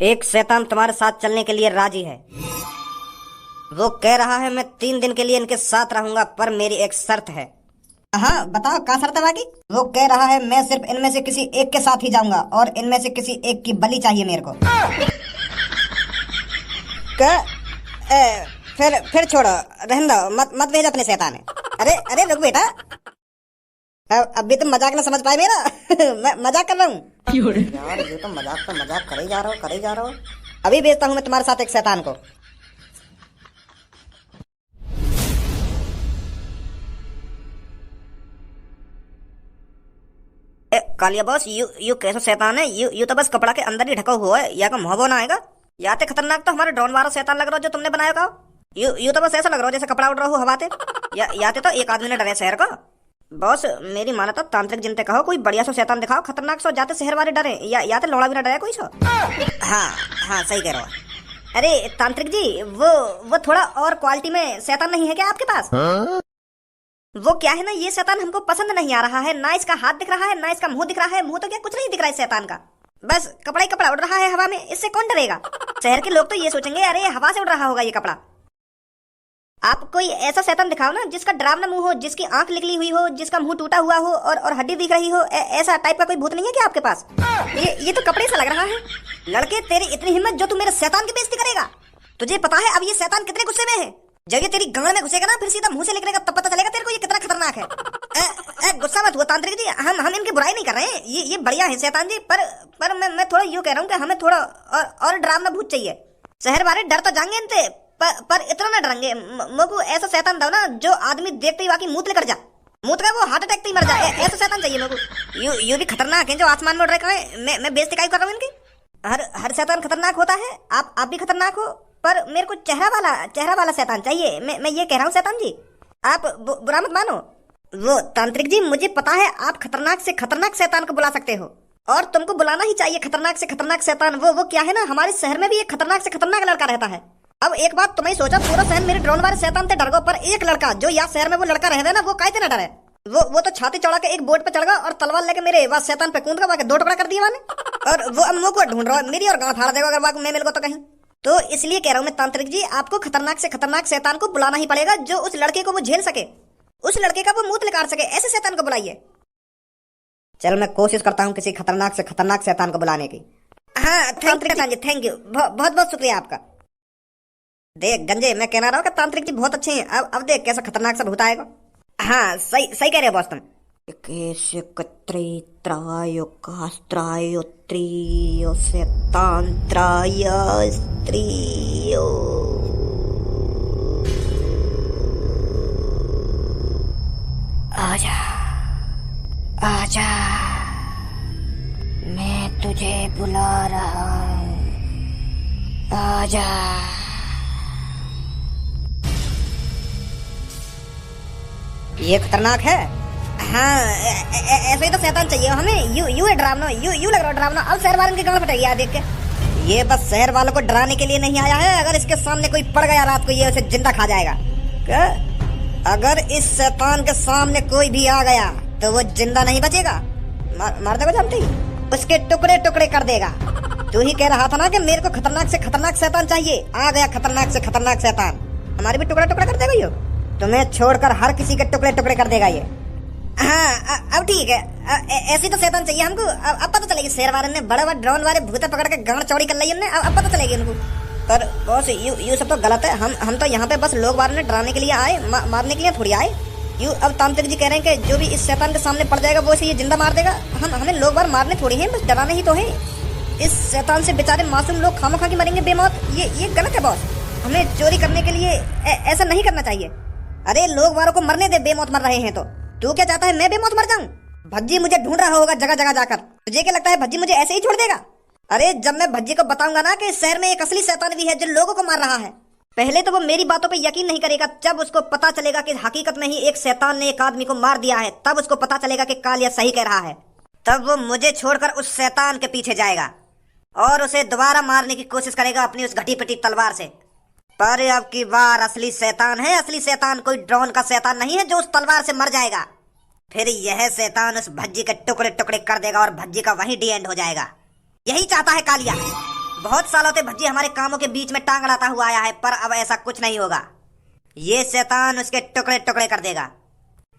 एक शैतान तुम्हारे साथ चलने के लिए राजी है। वो कह रहा है मैं 3 दिन के लिए इनके साथ रहूंगा, पर मेरी एक शर्त है। हाँ बताओ, क्या शर्त है बाकी? वो कह रहा है मैं सिर्फ इनमें से किसी एक के साथ ही जाऊंगा और इनमें से किसी एक की बलि चाहिए मेरे को। क्या? फिर छोड़ो, रहने दो, मत मत भेज अपने शैतान है। अरे अरे रुक बेटा, अभी तुम मजाक ना समझ पाए मेरा। मैं मजाक कर रहा हूँ यार, ये तो मजाक कर ही जा रहा हो। अभी भेजता हूँ मैं तुम्हारे साथ एक शैतान को। कालिया बॉस, यू कैसा शैतान है? यू तो बस कपड़ा के अंदर ही ढका हुआ है, या का मुंह ना आएगा। या ते खतरनाक तो हमारे ड्रोन वाला शैतान लग रहा हो जो तुमने बनाया का। यू तो बस ऐसा लग रहा हो जैसे कपड़ा उड़ रहा हो हवाते। या ते तो एक आदमी ने डरे शहर का। बॉस मेरी माना तो तांत्रिक जिनते कहो कोई बढ़िया सो शैतान दिखाओ, खतरनाक सो, जाते शहर वाले डरे, या तो लौड़ा भी ना डरे कोई सो। हाँ हाँ सही कह रहे हो। अरे तांत्रिक जी, वो थोड़ा और क्वालिटी में शैतान नहीं है क्या आपके पास? वो क्या है ना, ये शैतान हमको पसंद नहीं आ रहा है। ना इसका हाथ दिख रहा है, ना इसका मुंह दिख रहा है। मुंह तो क्या, कुछ नहीं दिख रहा है शैतान का। बस कपड़ा ही कपड़ा उड़ रहा है हवा में, इससे कौन डरेगा? शहर के लोग तो ये सोचेंगे अरे हवा से उड़ रहा होगा ये कपड़ा। आप कोई ऐसा शैतान दिखाओ ना जिसका डरावना मुंह हो, जिसकी आंख निकली हुई हो, जिसका मुंह टूटा हुआ हो और हड्डी दिख रही हो। ऐसा टाइप का कोई भूत नहीं है क्या आपके पास? ये तो कपड़े से लग रहा है। लड़के तेरी इतनी हिम्मत जो तू मेरे शैतान की बेइज्जती करेगा? तुझे पता है अब ये शैतान कितने गुस्से में है? जब ये तेरी गांड में घुसेगा ना, फिर सीधा मुंह से निकलेगा, तब पता चलेगा तेरे को ये कितना खतरनाक है। गुस्सा मत हुआ तांत्रिक जी, हम इनकी बुराई नहीं कर रहे हैं। ये बढ़िया है शैतान जी, पर मैं थोड़ा यूं कह रहा हूँ कि हमें थोड़ा और डरावना भूत चाहिए। शहर वाले डर तो जाएंगे इनसे, पर इतना ना डरेंगे। मुझको ऐसा शैतान दो ना जो आदमी देखते ही वाकई मूत लेकर जा, मूत का वो हार्ट अटैक ही मर जाए। ऐसा शैतान चाहिए मुझको। यू भी खतरनाक है जो आसमान में उड़ रहे हैं। मैं बेइज्जती काहे कर रहा हूँ इनकी? हर शैतान खतरनाक होता है, आप भी खतरनाक हो, पर मेरे को चेहरा वाला शैतान चाहिए। मैं ये कह रहा हूँ शैतान जी, आप बुरा मत मानो। वो तांत्रिक जी, मुझे पता है आप खतरनाक से खतरनाक शैतान को बुला सकते हो, और तुमको बुलाना ही चाहिए खतरनाक से खतरनाक शैतान। वो क्या है ना, हमारे शहर में भी एक खतरनाक से खतरनाक लड़का रहता है। अब एक बात तुम्हें सोचा, पूरा शहर मेरे ड्रोन वाले शैतान से डर गो, पर एक लड़का जो यहाँ शहर में वो लड़का रहे ना, वो काहे ना डरे। वो तो छाती चढ़ा के एक बोट पे चढ़ गया और तलवार लेके मेरे वहाँ शैतान पे कूद गया, दो टुकड़ा कर दिया मैंने। और वो अब मुंह को ढूंढ रहा है मेरी, और गांव फाड़ देगा अगर वाक मैं मिल गो तो कहीं। तो इसलिए कह रहा हूँ मैं तांत्रिक जी, आपको खतरनाक से खतरनाक शैतान को बुलाना ही पड़ेगा जो उस लड़के को वो झेल सके, उस लड़के का वो मूत निकाल सके। ऐसे शैतान को बुलाइए। चलो मैं कोशिश करता हूँ किसी खतरनाक से खतरनाक शैतान को बुलाने की। हाँ तांत्रिक जी, थैंक यू, बहुत बहुत शुक्रिया आपका। देख गंजे, मैं कहना रहा हूँ कि तांत्रिक जी बहुत अच्छे हैं। अब देख कैसा खतरनाक सा भूत आएगा। हाँ सही कह रहे हो बॉस तुम। आजा आजा, मैं तुझे बुला रहा हूँ, आजा। ये खतरनाक है। हाँ ऐसे ही तो शैतान चाहिए हमें। यू है डरावना, यू लग रहा है डरावना। अब शहर वालों की गांड फटेगी यार देख के। ये बस शहर वालों को डराने के लिए नहीं आया है। अगर इसके सामने कोई पड़ गया रात को, ये उसे जिंदा खा जाएगा। क्या? अगर इस शैतान के सामने कोई भी आ गया तो वो जिंदा नहीं बचेगा, मार देगा जानती, उसके टुकड़े टुकड़े कर देगा। तू ही कह रहा था ना कि मेरे को खतरनाक से खतरनाक शैतान चाहिए। आ गया खतरनाक से खतरनाक शैतान, हमारे भी टुकड़ा टुकड़ा कर देगा ये। तुम्हें छोड़कर हर किसी के टुकड़े टुकड़े कर देगा ये। हाँ अब ठीक है, ऐसी तो शैतान चाहिए हमको। अब पता चलेगी शहर वाले ने बड़े बड़े ड्रोन वाले भूत पकड़ के गांड चौड़ी कर ली हमने। अब पता चलेगी उनको। पर बॉस यू सब तो गलत है। हम तो यहाँ पे बस लोग वाले ने डराने के लिए आए, मारने के लिए थोड़ी आए। यू अब तांत्रिक जी कह रहे हैं कि जो भी इस शैतान के सामने पड़ जाएगा वो इसे ये जिंदा मार देगा। हमें लोग बार मारने थोड़ी हैं, बस डराने ही तो है। इस शैतान से बेचारे मासूम लोग खामोखा की मरेंगे बेमौत। ये गलत है बॉस। हमें चोरी करने के लिए ऐसा नहीं करना चाहिए। अरे लोग वालों को मरने दे, बेमौत मर रहे हैं तो। तू क्या चाहता है मैं बेमौत मर जाऊं? भज्जी मुझे ढूंढ रहा होगा जगह जगह जाकर। तुझे क्या लगता है भज्जी मुझे ऐसे ही छोड़ देगा? अरे जब मैं भज्जी को बताऊंगा ना कि इस शहर में एक असली शैतान भी है जो लोगों को मार रहा है, पहले तो वो मेरी बातों पे यकीन नहीं करेगा। जब उसको पता चलेगा कि हकीकत में ही एक शैतान ने एक आदमी को मार दिया है, तब उसको पता चलेगा कि कालिया सही कह रहा है। तब वो मुझे छोड़कर उस शैतान के पीछे जाएगा और उसे दोबारा मारने की कोशिश करेगा अपनी उस घटी पिटी तलवार से। पर अब की बार असली शैतान है। असली शैतान कोई ड्रोन का शैतान नहीं है जो उस तलवार से मर जाएगा। फिर यह शैतान उस भज्जी के टुकड़े टुकड़े कर देगा और भज्जी का वहीं डी एंड हो जाएगा। यही चाहता है कालिया। बहुत सालों से भज्जी हमारे कामों के बीच में टांग अड़ाता हुआ आया है, पर अब ऐसा कुछ नहीं होगा। ये शैतान उसके टुकड़े टुकड़े कर देगा।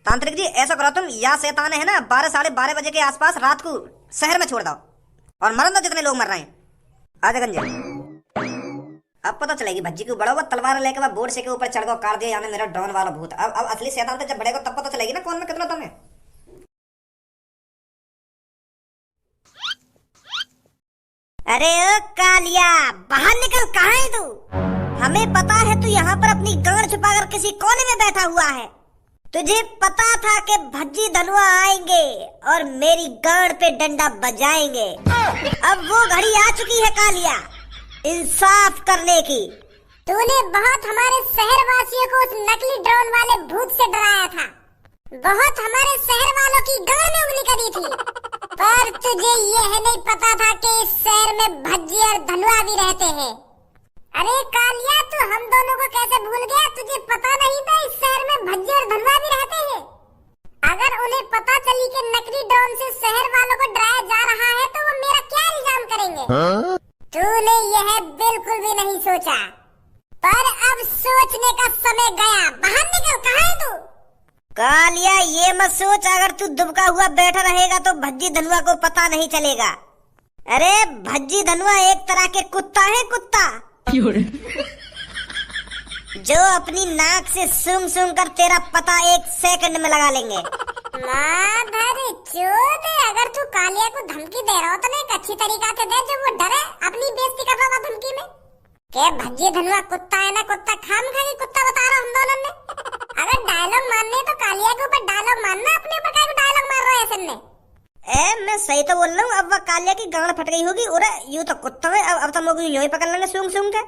तांत्रिक जी ऐसा करो तुम, या शैतान है ना 12 साढ़े 12 बजे के आसपास रात को शहर में छोड़ दो और मरन दो जितने लोग मर रहे हैं। आजा गंजे। अब पता चलेगी भज्जी को, बड़ा हुआ तलवार लेके वह बोर्ड से के ऊपर चढ़ गो, काट दिया यानी मेरा डॉन वाला भूत। अब असली शैतान तो जब बढ़ेगा तब पता चलेगी ना कौन में कितना दम है। अरे ओ कालिया, बाहर निकल, कहाँ है तू? हमें पता है तू यहाँ पर अपनी गांड छुपाकर किसी कोने में बैठा हुआ है। तुझे पता था कि भज्जी धनुआ आएंगे और मेरी गांड पे डंडा बजाएंगे। अब वो घड़ी आ चुकी है कालिया, इंसाफ करने की। तूने बहुत हमारे शहर वासियों को उस नकली ड्रोन वाले भूत से डराया था, बहुत हमारे शहर वालों की गांड में उंगली करी थी, पर तुझे यह नहीं पता था कि इस शहर में भज्जी और धनुआ भी रहते हैं। अरे कालिया, तू हम दोनों को कैसे भूल गया? तुझे पता नहीं था इस शहर में भज्जी और धनुआ भी रहते हैं? अगर उन्हें पता चली कि नकली ड्रोन से शहर वालों को डराया जा रहा है तो वो मेरा क्या इल्जाम करेंगे? तूने यह बिल्कुल भी नहीं सोचा, पर अब सोचने का समय गया। बाहर निकल, कहाँ है तू? कालिया, ये मत सोच, अगर तू दुबका हुआ बैठा रहेगा तो भज्जी धनुआ को पता नहीं चलेगा। अरे भज्जी धनुआ एक तरह के कुत्ता है, कुत्ता जो अपनी नाक से सूंघ सूंघ कर तेरा पता 1 सेकंड में लगा लेंगे। माधर चोद, अगर तू कालिया को धमकी दे रहा हो तो एक अच्छी तरीका से दे जो वो डरे, अपनी बेइज्जती कर रहा धमकी में। के भज्जी धनुआ कुत्ता है ना, कुत्ता खाम खा के कुत्ता बता रहा हम दोनों ने। अगर डायलॉग मारने तो कालिया के ऊपर डायलॉग मारना, अपने ऊपर क्या डायलॉग मार रहा है ऐसे में? मैं सही तो बोल रहा हूँ। अब वह कालिया की गांड फट गई होगी। अरे यूं तो कुत्ता है, अब तो लोग यूं ही पकड़ लेंगे सूंघ सूंघ के।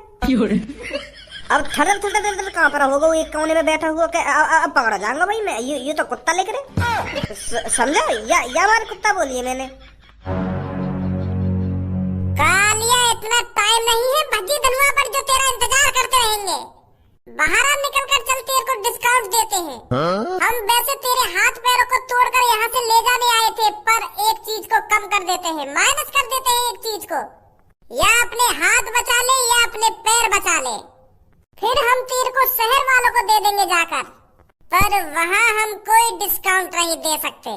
अब थड़र थड़र थड़र कहाँ पर होगा वो एक कोने में बैठा हुआ के अब पकड़ा जाऊंगा भाई मैं। ये तो कुत्ता लेकर समझा, या हमारे कुत्ता बोलिए मैंने। कालिया, इतना टाइम नहीं है भज्जी धनुआ पर जो तेरा इंतजार करते रहेंगे। बाहर आ, निकल कर चल, तेरे को डिस्काउंट देते हैं। हम वैसे तेरे हाथ पैरों को तोड़कर यहाँ से ले जाने आए थे, पर एक चीज को कम कर देते हैं, माइनस कर देते हैं एक चीज को। या अपने हाथ बचा ले या अपने पैर बचा ले, फिर हम तेरे को शहर वालों को दे देंगे जाकर, पर वहाँ हम कोई डिस्काउंट नहीं दे सकते,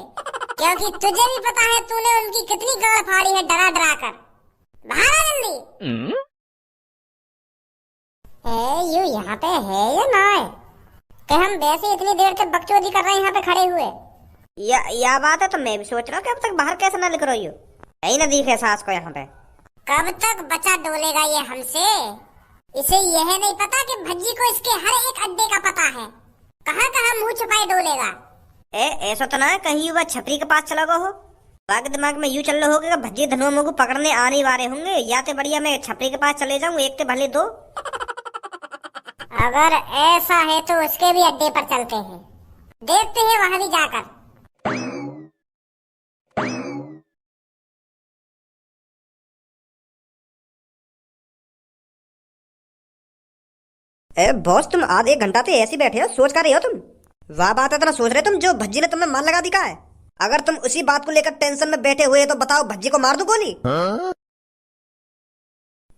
क्योंकि तुझे भी पता है तूने उनकी कितनी गांड फाड़ी है डरा डरा कर। बाहर आ जल्दी। यू यहाँ पे है या ना है कि हम वैसे इतनी देर से बकचोदी कर रहे हैं यहाँ पे खड़े हुए? या बात है तो मैं भी सोच रहा हूँ कि अब तक बाहर कैसे ना लिख रही हो, यही ना दिखे सास को यहाँ पे। कब तक बचा डोलेगा ये हमसे? इसे यह नहीं पता कि भज्जी को इसके हर एक अड्डे का पता है, कहाँ कहाँ मुंह छुपाए डोलेगा। ऐसा तो ना है कहीं वह छपरी के पास चला गया हो? बाकी दिमाग में यूं चल रहा होगा भज्जी धनुआ मुझको पकड़ने आने वाले होंगे, या तो बढ़िया मैं छपरी के पास चले जाऊं, एक तो भले दो। अगर ऐसा है तो उसके भी अड्डे पर चलते हैं, देखते हैं वहां भी जाकर। बॉस, तुम आधे 1 घंटा से ऐसे बैठे हो, सोच कर रहे हो तुम? वाह बात है, सोच रहे तुम जो भज्जी ने तुम्हें मार लगा दिखा है। अगर तुम उसी बात को लेकर टेंशन में बैठे हुए तो बताओ भज्जी को मार दूं गोली?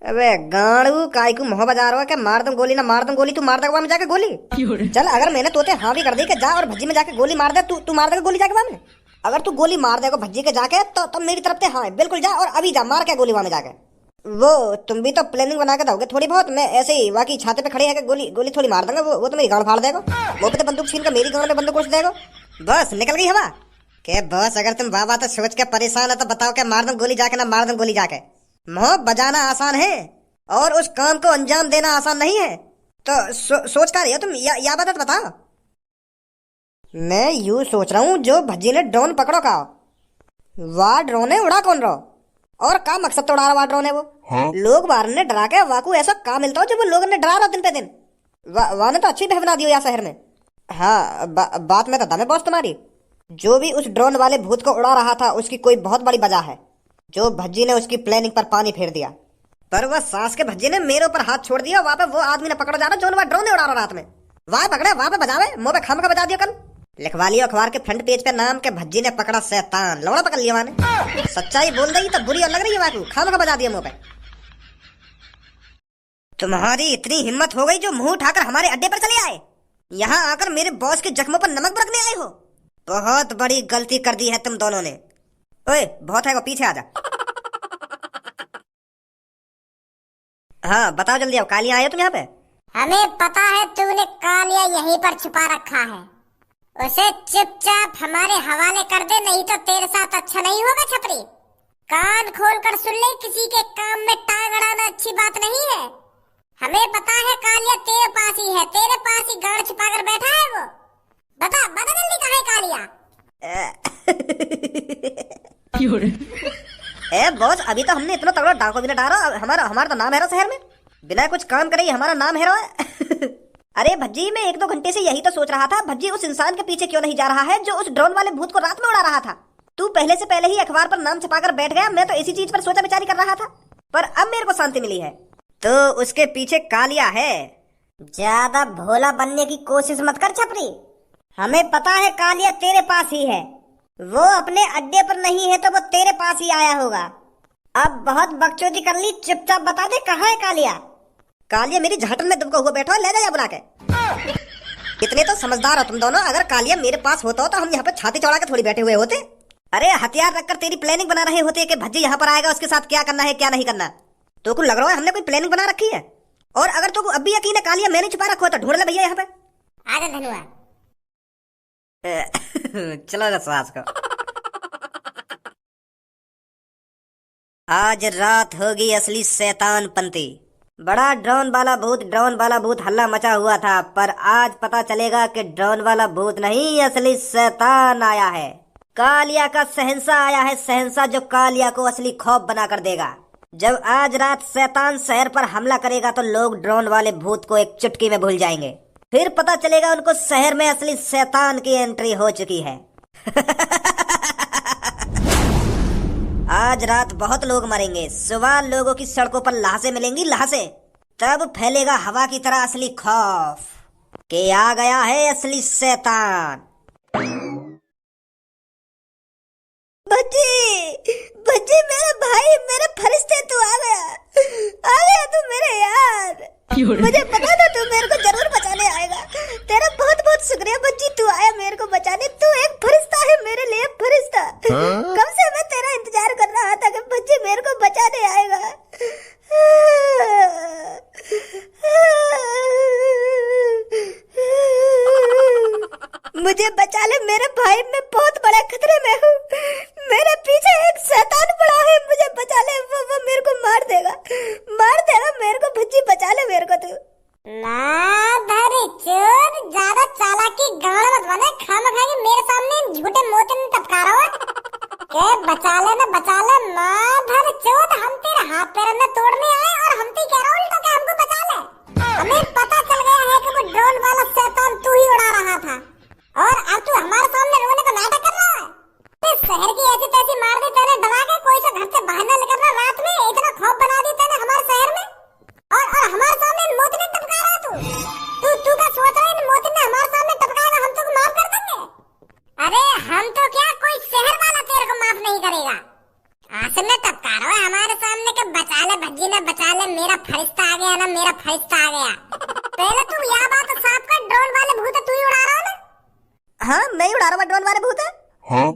अबे गाड़ू काय को मोह बजा रहा हो क्या? मार दूं गोली ना मार दूं गोली, तू मार देगा वहां में जाके गोली? चल, अगर मैंने तोते हाँ भी कर दी कि जा और भज्जी में जाके गोली मार दे, तू मार देगा गोली जाके वहां में? अगर तू गोली मार देगा भज्जी के जाके तो मेरी तरफ से हाँ बिल्कुल जा, और अभी जा मार के गोली वहां में जाके। वो तुम भी तो प्लानिंग बना के दोगे थोड़ी बहुत, मैं ऐसे ही बाकी छाते पे खड़े है गोली थोड़ी मार दूंगा, वो तो मेरी गांड फाड़ देगा, वो पे तो बंदूक छीन कर मेरी गांड में बंदूक घुस देगा। बस निकल गई हवा के? बस अगर तुम वाह तो सोच के परेशान है तो बताओ क्या मार दूं गोली जाके ना मार दूं गोली जाके? मोह बजाना आसान है और उस काम को अंजाम देना आसान नहीं है, तो सोच कर रही हो तुम? या बात बताओ। मैं यूं सोच रहा हूँ जो भज्जी ने ड्रोन पकड़ो का, वाह ड्रोन है उड़ा कौन रहो, और का मकसद तो उड़ा रहा ड्रोन है वो? हाँ? लोग बाहर ने डरा के वाकू ऐसा काम मिलता हो जो वो लोगों ने डरा रहा दिन पे दिन, वाह ने तो अच्छी बना दी हो यहाँ शहर में। हाँ बात में तो दम है बॉस तुम्हारी, जो भी उस ड्रोन वाले भूत को उड़ा रहा था उसकी कोई बहुत बड़ी वजह है, जो भज्जी ने उसकी प्लानिंग पर पानी फेर दिया। पर वह सास के भज्जी ने मेरे ऊपर हाथ छोड़ दिया, वहां पे वो आदमी ने पकड़ा जा रहा जो वह ड्रोन ने उड़ा रहा रात में, वहां पकड़े वहां पे बजावे, मुंह पे खाम का बजा दिया। कल लिखवा लिया अखबार के फ्रंट पेज पे नाम के भज्जी ने पकड़ा शैतान, लौड़ा पकड़ लिया वहां ने। सच्चाई बोल रही तो बुरी और लग रही है, वाकू खाम का बजा दिया मुंह पे। तुम्हारी इतनी हिम्मत हो गई जो मुंह उठाकर हमारे अड्डे पर चले आए, यहाँ आकर मेरे बॉस के जख्मों पर नमक बरकने आए हो। बहुत बड़ी गलती कर दी है तुम दोनों ने। ओए बहुत है, वो पीछे आ जा। हाँ बताओ जल्दी, आओ। कालिया आए हो तुम यहाँ पे? हमें पता है तूने कालिया यहीं पर छुपा रखा है, उसे चुपचाप हमारे हवाले कर दे, नहीं तो तेरे साथ अच्छा नहीं होगा छपरी। कान खोल कर सुन ले, किसी के काम में टांग अड़ाना अच्छी बात नहीं है। हमें पता है कालिया तेरे पास ही है, तेरे पास ही गाड़ छुपा कर बैठा है वो। बता बता जल्दी कहाँ है कालिया? ए बॉस, अभी तो हमने इतना तगड़ा डाको भी ना डाला। हमारा तो नाम है शहर में, बिना कुछ काम करे हमारा नाम है। अरे भज्जी, मैं 1-2 घंटे से यही तो सोच रहा था, भज्जी उस इंसान के पीछे क्यों नहीं जा रहा है जो उस ड्रोन वाले भूत को रात में उड़ा रहा था। तू पहले से पहले ही अखबार पर नाम छपाकर बैठ गया, मैं तो इसी चीज पर सोचा विचारी कर रहा था, पर अब मेरे को शांति मिली है। तो उसके पीछे कालिया है। ज्यादा भोला बनने की कोशिश मत कर छपरी, हमें पता है कालिया तेरे पास ही है। वो अपने अड्डे पर नहीं है तो वो तेरे पास ही आया होगा। अब बहुत बकचोदी कर ली, चुपचाप बता दे कहाँ है कालिया? कालिया मेरी झाटन में दुबका हुआ बैठा है, ले जा बुला के। इतने तो समझदार हो तुम दोनों, अगर कालिया मेरे पास होता हो तो हम यहाँ पे छाती चौड़ा के थोड़ी बैठे हुए होते। अरे हथियार रखकर तेरी प्लानिंग बना रहे होते कि भज्जी यहाँ पर आएगा, उसके साथ क्या करना है क्या नहीं करना। तो को लग रहा है हमने कोई प्लानिंग बना रखी है। और अगर तो अब भी यकीन है कालिया मैंने छुपा रखा हो तो ढूंढ ले भैया यहाँ पे। आजा धनुआ। चलो सास को। आज रात होगी असली शैतान पंती। बड़ा ड्रोन वाला भूत हल्ला मचा हुआ था, पर आज पता चलेगा कि ड्रोन वाला भूत नहीं असली शैतान आया है। कालिया का शहंशाह आया है, शहंशाह जो कालिया को असली खौफ बना कर देगा। जब आज रात शैतान शहर पर हमला करेगा तो लोग ड्रोन वाले भूत को एक चुटकी में भूल जाएंगे। फिर पता चलेगा उनको शहर में असली शैतान की एंट्री हो चुकी है। आज रात बहुत लोग मरेंगे, सुबह लोगों की सड़कों पर लाशें मिलेंगी, लाशें। तब फैलेगा हवा की तरह असली खौफ कि आ गया है असली शैतान। बच्ची मेरे भाई, मेरे फरिश्ते, तू आ गया तू मेरे यार। मुझे पता था तू मेरे को जरूर बचाने आएगा। तेरा बहुत बहुत शुक्रिया बच्ची, तू आया मेरे को बचाने। तू एक फरिश्ता है मेरे लिए, फरिश्ता। कब से मैं तेरा इंतजार कर रहा था कि बच्ची मेरे को बचाने आएगा। मुझे बचा ले मेरे भाई, मैं बहुत बड़े खतरे में हूँ। मेरे पीछे एक शैतान पड़ा है, मुझे बचा ले। वो मेरे को मार देगा मेरे को। भज्जी बचा ले मेरे को तू। माधरी चोर, ज्यादा चालाकी गाड़ मत बना, खामखा के मेरे सामने झूठे मोती में टपका रहा है। के बचा ले माधरी चोर, हम तेरे हाथ पैर में तोड़ने आए और हम तो कह रहा हूँ उल्टा के हमको बचा ले। हमें पता चल गया है कि वो ड्रोन वाला शैतान तू ही उड़ा रहा था, और अब तू हमारे सामने रोने का नाटक कर रहा है। शहर की ऐसी तैसी मार दी तेने दबा के, कोई सा घर से बाहर न निकलना रात में, इतना खौफ बना दी तेने हमारे शहर में। और हमारे सामने मोती ने टपका रहा तू क्या सोच रहा है? मोती ने हमारे सामने टपकाएगा, हम तो माफ कर देंगे? अरे हम तो क्या, कोई शहर वाला तेरे को माफ नहीं करेगा। आसन में टपका रहा है हमारे सामने के बचा ले भज्जी ने, बचा ले, मेरा फरिश्ता आ गया ना, मेरा फरिश्ता आ गया। पहले तू यह बात साफ कर, ड्रोन वाले भूत तू ही उड़ा रहा है ना? हाँ मैं ही उड़ा रहा हूँ ड्रोन वाले भूत है।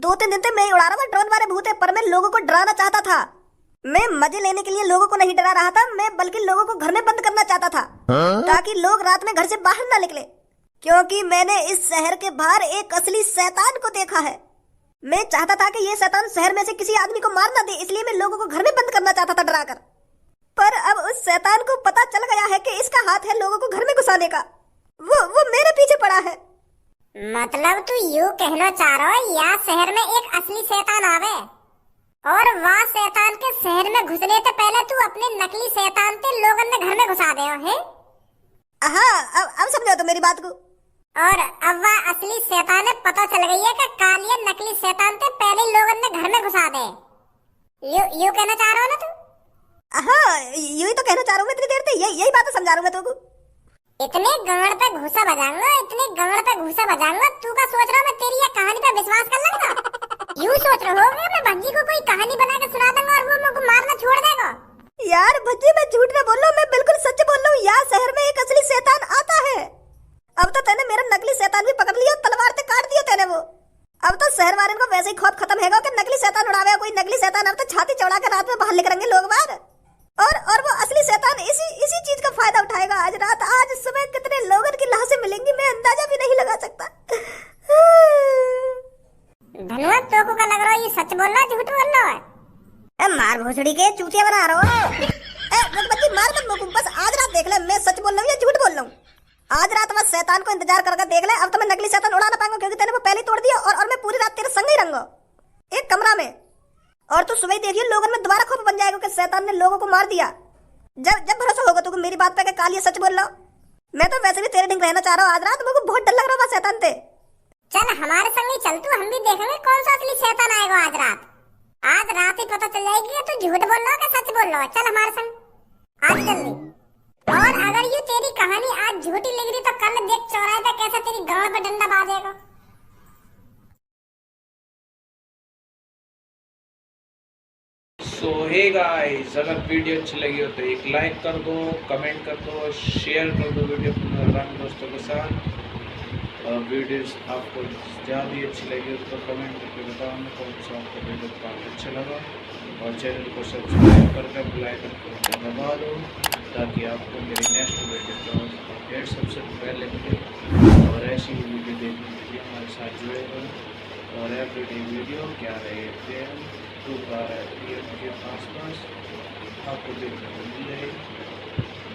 2-3 दिन से मैं ही उड़ा रहा हूँ ड्रोन वाले भूत है, पर मैं लोगों को डराना चाहता था। मैं मजे लेने के लिए लोगों को नहीं डरा रहा था, मैं बल्कि लोगों को घर में बंद करना चाहता था, ताकि लोग रात में घर से बाहर ना निकले। क्योंकि मैंने इस शहर के बाहर एक असली शैतान को देखा है। मैं चाहता था कि ये शैतान शहर में से किसी आदमी को मार ना दे, इसलिए मैं लोगों को घर में बंद करना चाहता था डराकर। पर अब उस शैतान को पता चल गया है कि इसका हाथ है लोगों को घर में घुसाने का। वो मेरे पीछे पड़ा है। मतलब तू यूं कहना चाह रहा है यहाँ शहर में एक असली शैतान आवे और वहाँ शैतान के शहर में घुसने से पहले तू अपने नकली शैतान से लोगों ने घर में घुसा दे है? हाँ अब समझो तो मेरी बात को। और अब वह असली शैतान है, पता चल गई है कि कालिया नकली शैतान से पहले लोगों ने घर में घुसा दे। यू कहना चाह रहा हो ना तू? हाँ यही तो कहना चाह रहा हूँ मैं इतनी देर से, यही बात समझा रहा हूँ मैं तुमको। इतने गांड पे घुसा बजाऊंगा, इतने गांड पे घुसा बजाऊंगा, तू का सोच रहा मैं तेरी ये कहानी पे विश्वास कर लूंगा? यूं सोच रहा हो मैं भज्जी को कोई कहानी बना के सुना दूंगा और वो मुझको मारना छोड़ देगा? यार भज्जी मैं झूठ ना बोल रहा हूँ, मैं बिल्कुल सच बोल रहा हूँ। हूँ यहाँ शहर में एक असली शैतान आता है। अब तो तेने मेरा नकली शैतान भी पकड़ लिया, तलवार से काट दिया तेने वो। अब तो शहर वाले को वैसे ही खौफ खत्म हैगा कि नकली शैतान उड़ावे कोई नकली शैतान। अब तो छाती चढ़ा के रात में बाहर निकलेंगे लोग बाहर, और वो असली शैतान इसी चीज का फायदा उठाएगा। आज रात आज सुबह कितने लोगों की लाशें मिलेंगी मैं अंदाजा भी नहीं लगा सकता। धनुआ तो को का लग रहा है ये सच बोल रहा है झूठ बोल रहा है? मार भोसड़ी के चूतिया बना रहा हो। बच्ची मार मत मुझको, बस आज रात देख ले मैं सच बोल रहा हूँ या झूठ बोल रहा हूँ। आज रात बस शैतान को इंतजार करके देख ले। अब तो मैं नकली शैतान उड़ा ना पाऊंगा क्योंकि तेने वो पहले ही तोड़ दिया, और मैं पूरी रात तेरे संग ही रहूंगा एक कमरा में। और तू सुबह देखिए लोगों में दोबारा खौफ बन जाएगा कि शैतान ने लोगों को मार दिया। जब भरोसा होगा तुमको मेरी बात पे कि कालिया सच बोल रहा हूँ। मैं तो वैसे भी तेरे ढंग रहना चाह रहा हूँ। आज रात मुझको बहुत डर लग रहा है शैतान से। चल हमारे संग ही चल तू, हम भी देखेंगे कौन सा असली शैतान आएगा आज रात। आज रात ही पता चल जाएगी कि तू झूठ बोल रहा है कि सच बोल रहा है। चल हमारे संग आज जल्दी। और अगर ये तेरी कहानी आज झूठी लग रही तो कल देख चौराहे पे कैसा तेरी गांड पे डंडा बाजेगा। सो हे गाइस, अगर वीडियो अच्छी लगी हो तो एक लाइक कर दो, कमेंट कर दो, शेयर कर दो वीडियो अपने पुराने दोस्तों के साथ। और वीडियोस आपको ज़्यादा अच्छी लगी हो तो कमेंट करके बताओ कौन सा आपको वीडियो काफ़ी अच्छा लगा। और चैनल को सब्सक्राइब करके बेल आइकन को दबा दो ताकि आपको मेरी नेक्स्ट वीडियो का अपडेट सबसे पहले मिले। और ऐसी वीडियो देखने के लिए हमारे साथ जुड़े रहो। और एवरीडे वीडियो क्या रहे थे तो के आसपास आपको देखने को मिल जाएगी।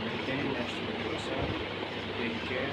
मिलते हैं नेक्स्ट वीडियो के साथ। Take care.